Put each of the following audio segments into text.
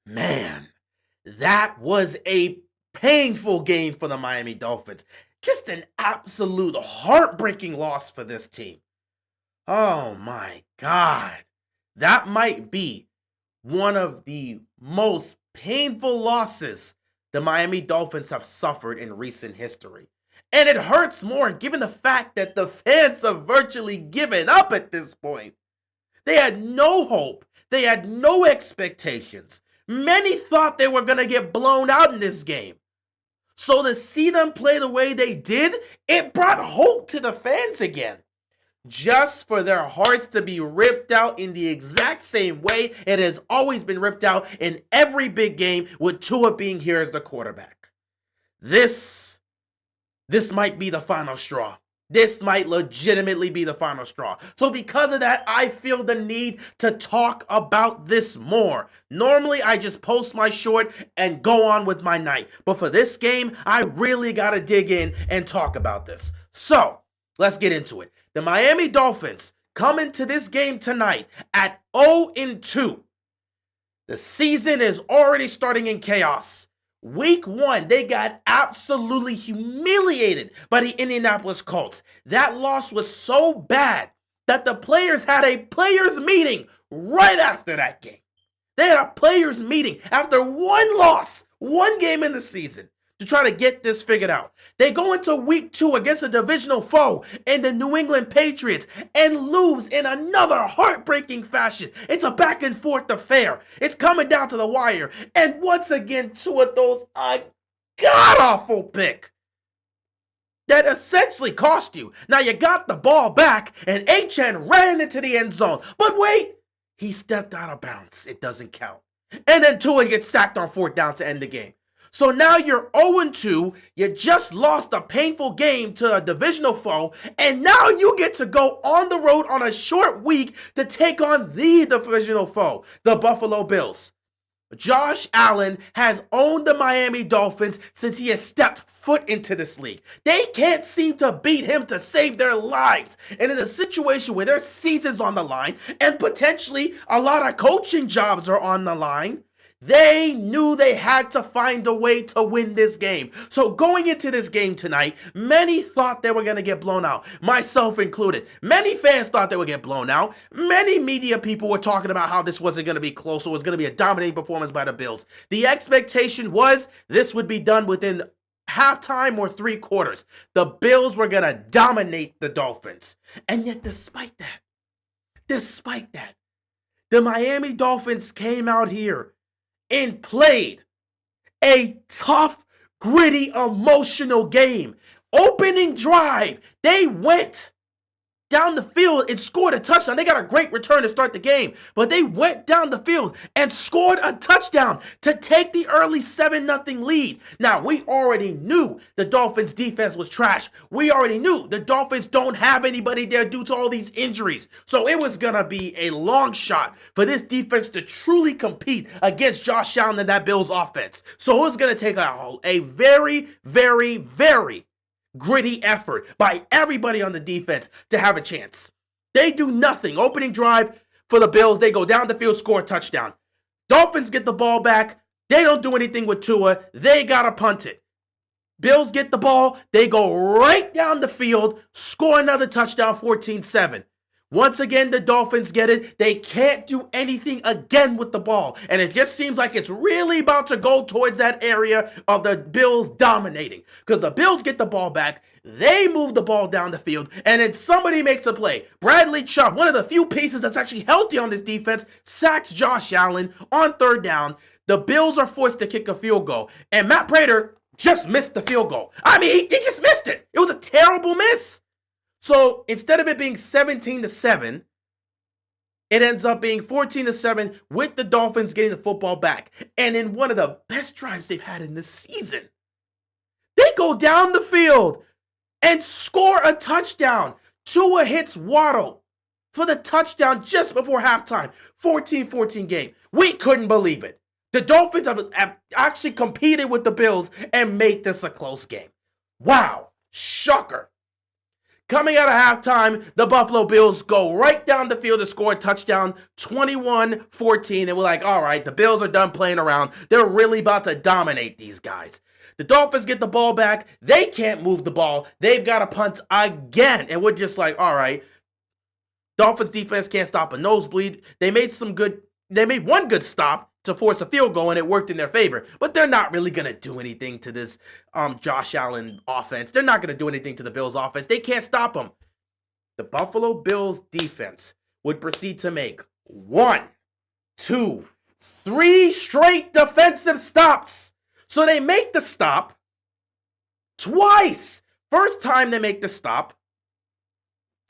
Man, that was a painful game for the Miami Dolphins. Just an absolute heartbreaking loss for this team. Oh my God. That might be one of the most painful losses the Miami Dolphins have suffered in recent history. And it hurts more given the fact that the fans have virtually given up at this point. They had no hope. They had no expectations. Many thought they were going to get blown out in this game. So to see them play the way they did, it brought hope to the fans again. Just for their hearts to be ripped out in the exact same way it has always been ripped out in every big game, with Tua being here as the quarterback. This might be the final straw. This might legitimately be the final straw. So because of that, I feel the need to talk about this more. Normally, I just post my short and go on with my night. But for this game, I really got to dig in and talk about this. So let's get into it. The Miami Dolphins come into this game tonight at 0-2. The season is already starting in chaos. Week 1, they got absolutely humiliated by the Indianapolis Colts. That loss was so bad that the players had a players meeting right after that game. They had a players meeting after one loss, one game in the season, to try to get this figured out. They go into week 2 against a divisional foe in the New England Patriots and lose in another heartbreaking fashion. It's a back and forth affair. It's coming down to the wire. And once again, Tua throws a god-awful pick that essentially cost you. Now you got the ball back and HN ran into the end zone. But wait, he stepped out of bounds. It doesn't count. And then Tua gets sacked on 4th down to end the game. So now you're 0-2, you just lost a painful game to a divisional foe, and now you get to go on the road on a short week to take on the divisional foe, the Buffalo Bills. Josh Allen has owned the Miami Dolphins since he has stepped foot into this league. They can't seem to beat him to save their lives. And in a situation where their season's on the line and potentially a lot of coaching jobs are on the line, they knew they had to find a way to win this game. So going into this game tonight, many thought they were going to get blown out, myself included. Many fans thought they would get blown out. Many media people were talking about how this wasn't going to be close. It was going to be a dominating performance by the Bills. The expectation was this would be done within halftime or 3 quarters. The Bills were going to dominate the Dolphins. And yet despite that, the Miami Dolphins came out here and played a tough, gritty, emotional game. Opening drive, they went down the field and scored a touchdown. They got a great return to start the game, but they went down the field and scored a touchdown to take the early 7-0 lead. Now, we already knew the Dolphins' defense was trash. We already knew the Dolphins don't have anybody there due to all these injuries. So it was going to be a long shot for this defense to truly compete against Josh Allen and that Bills offense. So it was going to take a very, very, very gritty effort by everybody on the defense to have a chance. They do nothing. Opening drive for the Bills, they go down the field, score a touchdown. Dolphins get the ball back. They don't do anything with Tua. They gotta punt it. Bills get the ball. They go right down the field, score another touchdown, 14-7. Once again, the Dolphins get it. They can't do anything again with the ball. And it just seems like it's really about to go towards that area of the Bills dominating. Because the Bills get the ball back. They move the ball down the field. And then somebody makes a play. Bradley Chubb, one of the few pieces that's actually healthy on this defense, sacks Josh Allen on 3rd down. The Bills are forced to kick a field goal. And Matt Prater just missed the field goal. I mean, he just missed it. It was a terrible miss. So instead of it being 17-7, it ends up being 14-7 with the Dolphins getting the football back. And in one of the best drives they've had in this season, they go down the field and score a touchdown. Tua hits Waddle for the touchdown just before halftime. 14-14 game. We couldn't believe it. The Dolphins have actually competed with the Bills and made this a close game. Wow. Shocker. Coming out of halftime, the Buffalo Bills go right down the field to score a touchdown, 21-14. And we're like, all right, the Bills are done playing around. They're really about to dominate these guys. The Dolphins get the ball back. They can't move the ball. They've got to punt again. And we're just like, all right, Dolphins defense can't stop a nosebleed. They made one good stop to force a field goal, and it worked in their favor. But they're not really going to do anything to this Josh Allen offense. They're not going to do anything to the Bills offense. They can't stop them. The Buffalo Bills defense would proceed to make 1, 2, 3 straight defensive stops. So they make the stop twice. First time they make the stop,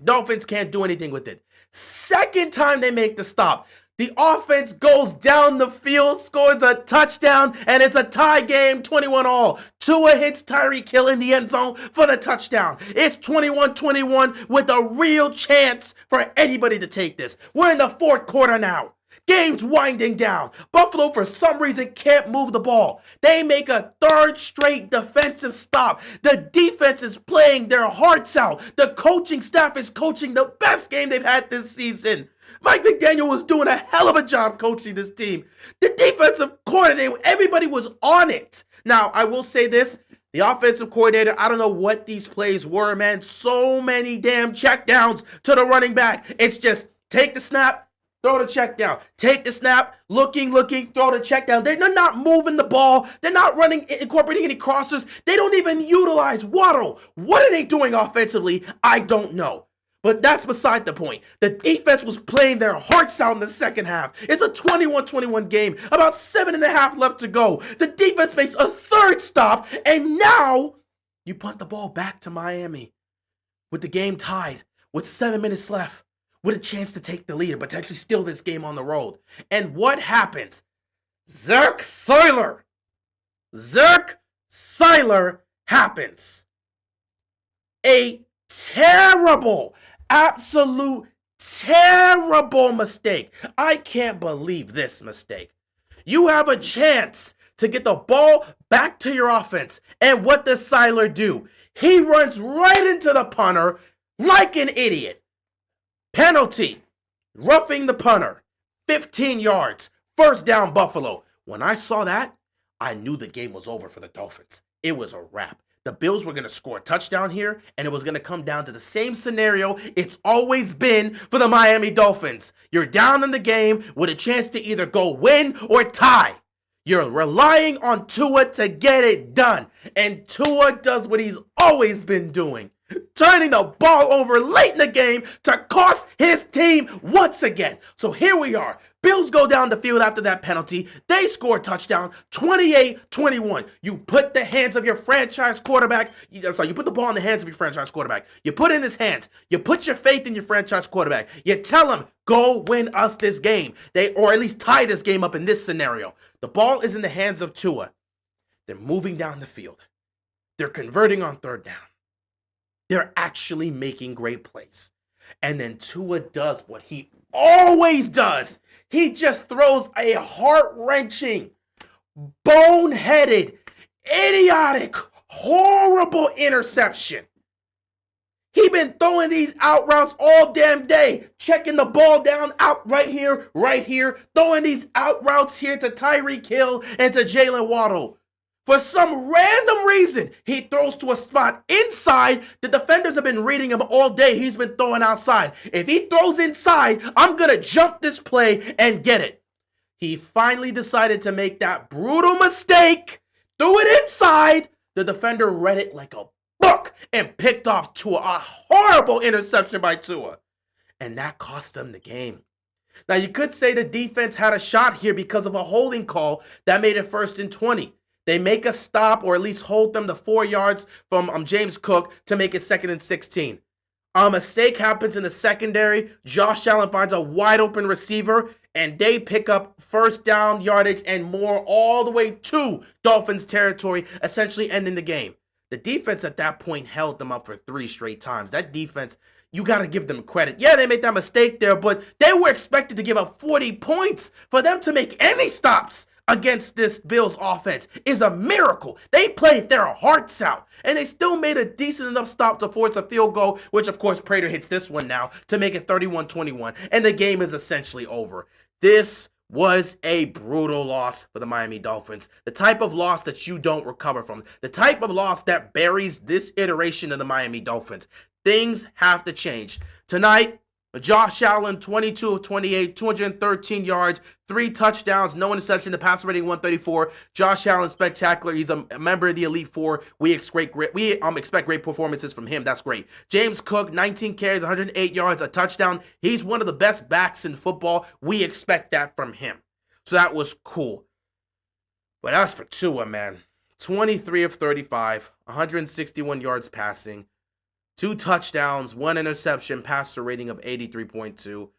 Dolphins can't do anything with it. Second time they make the stop, the offense goes down the field, scores a touchdown, and it's a tie game, 21-all. Tua hits Tyreek Hill in the end zone for the touchdown. It's 21-21 with a real chance for anybody to take this. We're in the fourth quarter now. Game's winding down. Buffalo, for some reason, can't move the ball. They make a third straight defensive stop. The defense is playing their hearts out. The coaching staff is coaching the best game they've had this season. Mike McDaniel was doing a hell of a job coaching this team. The defensive coordinator, everybody was on it. Now, I will say this. The offensive coordinator, I don't know what these plays were, man. So many damn checkdowns to the running back. It's just take the snap, throw the check down. Take the snap, looking, throw the check down. They're not moving the ball. They're not incorporating any crossers. They don't even utilize Waddle. What are they doing offensively? I don't know. But that's beside the point. The defense was playing their hearts out in the second half. It's a 21-21 game. About 7.5 left to go. The defense makes a third stop, and now you punt the ball back to Miami with the game tied, with 7 minutes left, with a chance to take the lead and potentially steal this game on the road. And what happens? Zerk Seiler happens. A terrible, absolute terrible mistake. I can't believe this mistake. You have a chance to get the ball back to your offense. And what does Seiler do? He runs right into the punter like an idiot. Penalty, roughing the punter, 15 yards, first down Buffalo. When I saw that, I knew the game was over for the Dolphins. It was a wrap. The Bills were going to score a touchdown here, and it was going to come down to the same scenario it's always been for the Miami Dolphins. You're down in the game with a chance to either go win or tie. You're relying on Tua to get it done, and Tua does what he's always been doing. Turning the ball over late in the game to cost his team once again. So here we are. Bills go down the field after that penalty. They score a touchdown, 28-21. You put the hands of your franchise quarterback. You put the ball in the hands of your franchise quarterback. You put it in his hands. You put your faith in your franchise quarterback. You tell him, go win us this game. Or at least tie this game up in this scenario. The ball is in the hands of Tua. They're moving down the field. They're converting on third down. They're actually making great plays. And then Tua does what he always does. He just throws a heart-wrenching, boneheaded, idiotic, horrible interception. He been throwing these out routes all damn day, checking the ball down out right here, throwing these out routes here to Tyreek Hill and to Jalen Waddle. For some random reason, he throws to a spot inside. The defenders have been reading him all day. He's been throwing outside. If he throws inside, I'm going to jump this play and get it. He finally decided to make that brutal mistake, threw it inside. The defender read it like a book and picked off Tua. A horrible interception by Tua. And that cost him the game. Now, you could say the defense had a shot here because of a holding call that made it 1st and 20. They make a stop or at least hold them to 4 yards from James Cook to make it 2nd and 16. A mistake happens in the secondary. Josh Allen finds a wide open receiver, and they pick up first down yardage and more all the way to Dolphins territory, essentially ending the game. The defense at that point held them up for 3 straight times. That defense, you got to give them credit. Yeah, they made that mistake there, but they were expected to give up 40 points for them to make any stops against this Bills offense is a miracle. They played their hearts out, and they still made a decent enough stop to force a field goal, which of course Prater hits this one now to make it 31-21, and the game is essentially over. This was a brutal loss for the Miami Dolphins. The type of loss that you don't recover from. The type of loss that buries this iteration of the Miami Dolphins. Things have to change. Tonight, Josh Allen, 22 of 28, 213 yards, 3 touchdowns, no interception, the passer rating 134. Josh Allen, spectacular. He's a member of the Elite Four. We expect great performances from him. That's great. James Cook, 19 carries, 108 yards, a touchdown. He's one of the best backs in football. We expect that from him. So that was cool. But as for Tua, man, 23 of 35, 161 yards passing, 2 touchdowns, 1 interception, passer rating of 83.2.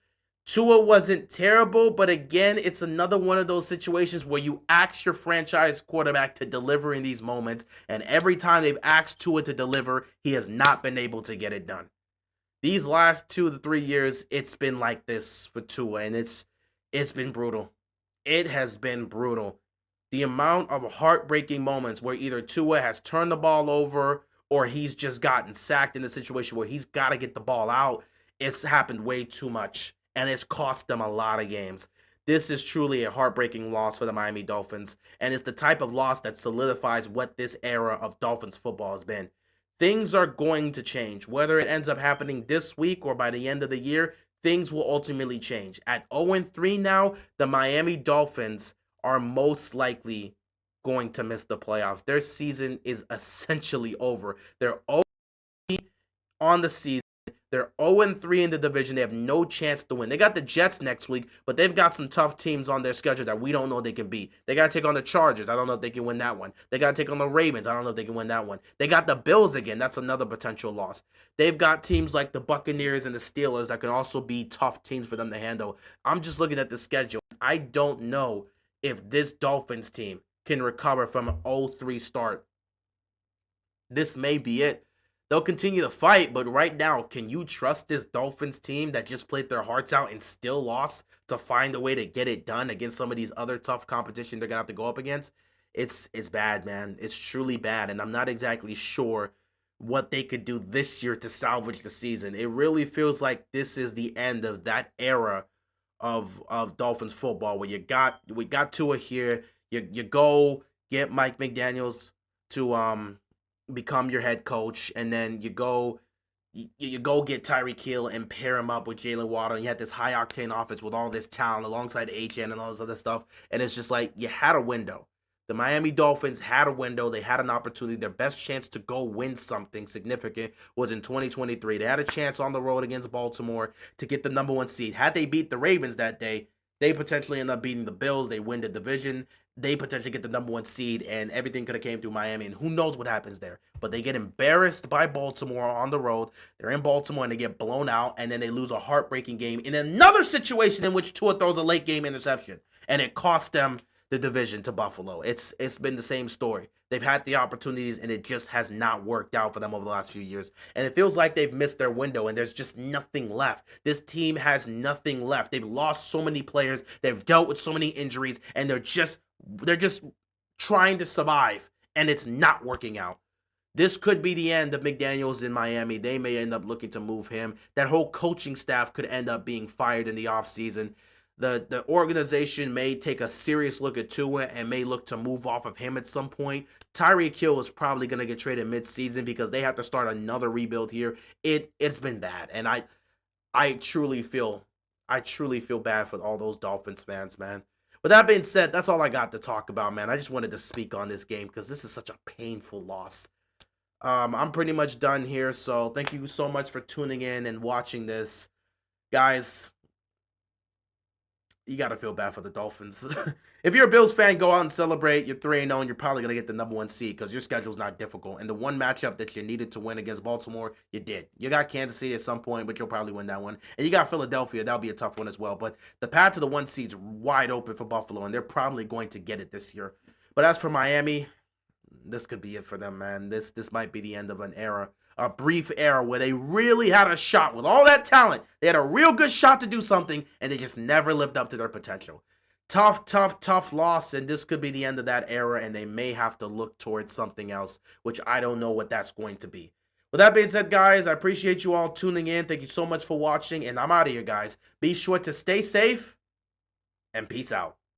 Tua wasn't terrible, but again, it's another one of those situations where you ask your franchise quarterback to deliver in these moments, and every time they've asked Tua to deliver, he has not been able to get it done. These last 2 to 3 years, it's been like this for Tua, and it's been brutal. It has been brutal. The amount of heartbreaking moments where either Tua has turned the ball over or he's just gotten sacked in a situation where he's got to get the ball out, it's happened way too much, and it's cost them a lot of games. This is truly a heartbreaking loss for the Miami Dolphins, and it's the type of loss that solidifies what this era of Dolphins football has been. Things are going to change. Whether it ends up happening this week or by the end of the year, things will ultimately change. At 0-3 now, the Miami Dolphins are most likely going to miss the playoffs. Their season is essentially over. They're 0 on the season. They're 0-3 in the division. They have no chance to win. They got the Jets next week, but they've got some tough teams on their schedule that we don't know they can beat. They got to take on the Chargers. I don't know if they can win that one. They got to take on the Ravens. I don't know if they can win that one. They got the Bills again. That's another potential loss. They've got teams like the Buccaneers and the Steelers that can also be tough teams for them to handle. I'm just looking at the schedule. I don't know if this Dolphins team can recover from an 0-3 start. This may be it. They'll continue to fight, but right now, can you trust this Dolphins team that just played their hearts out and still lost to find a way to get it done against some of these other tough competition they're going to have to go up against? It's bad, man. It's truly bad, and I'm not exactly sure what they could do this year to salvage the season. It really feels like this is the end of that era of Dolphins football where we got Tua here. You go get Mike McDaniels to become your head coach, and then you go get Tyreek Hill and pair him up with Jalen Waddle, and you had this high octane offense with all this talent alongside HN and all this other stuff, and it's just like you had a window. The Miami Dolphins had a window. They had an opportunity. Their best chance to go win something significant was in 2023. They had a chance on the road against Baltimore to get the number 1 seed. Had they beat the Ravens that day, they potentially end up beating the Bills. They win the division. They potentially get the number 1 seed, and everything could have came through Miami, and who knows what happens there. But they get embarrassed by Baltimore on the road. They're in Baltimore, and they get blown out, and then they lose a heartbreaking game in another situation in which Tua throws a late game interception, and it cost them the division to Buffalo. It's been the same story. They've had the opportunities, and it just has not worked out for them over the last few years. And it feels like they've missed their window, and there's just nothing left. This team has nothing left. They've lost so many players. They've dealt with so many injuries, and they're just trying to survive, and it's not working out. This could be the end of McDaniels in Miami. They may end up looking to move him. That whole coaching staff could end up being fired in the offseason. The organization may take a serious look at Tua and may look to move off of him at some point. Tyreek Hill is probably going to get traded mid-season because they have to start another rebuild here. It's been bad, and I truly feel bad for all those Dolphins fans, man. With that being said, that's all I got to talk about, man. I just wanted to speak on this game because this is such a painful loss. I'm pretty much done here, so thank you so much for tuning in and watching this. Guys, you got to feel bad for the Dolphins. If you're a Bills fan, go out and celebrate. You're 3-0, and you're probably going to get the number 1 seed because your schedule's not difficult. And the one matchup that you needed to win against Baltimore, you did. You got Kansas City at some point, but you'll probably win that one. And you got Philadelphia. That'll be a tough one as well. But the path to the 1 seed's wide open for Buffalo, and they're probably going to get it this year. But as for Miami, this could be it for them, man. This might be the end of an era. A brief era where they really had a shot with all that talent. They had a real good shot to do something, and they just never lived up to their potential. Tough, tough, tough loss, and this could be the end of that era, and they may have to look towards something else, which I don't know what that's going to be. With that being said, guys, I appreciate you all tuning in. Thank you so much for watching, and I'm out of here, guys. Be sure to stay safe, and peace out.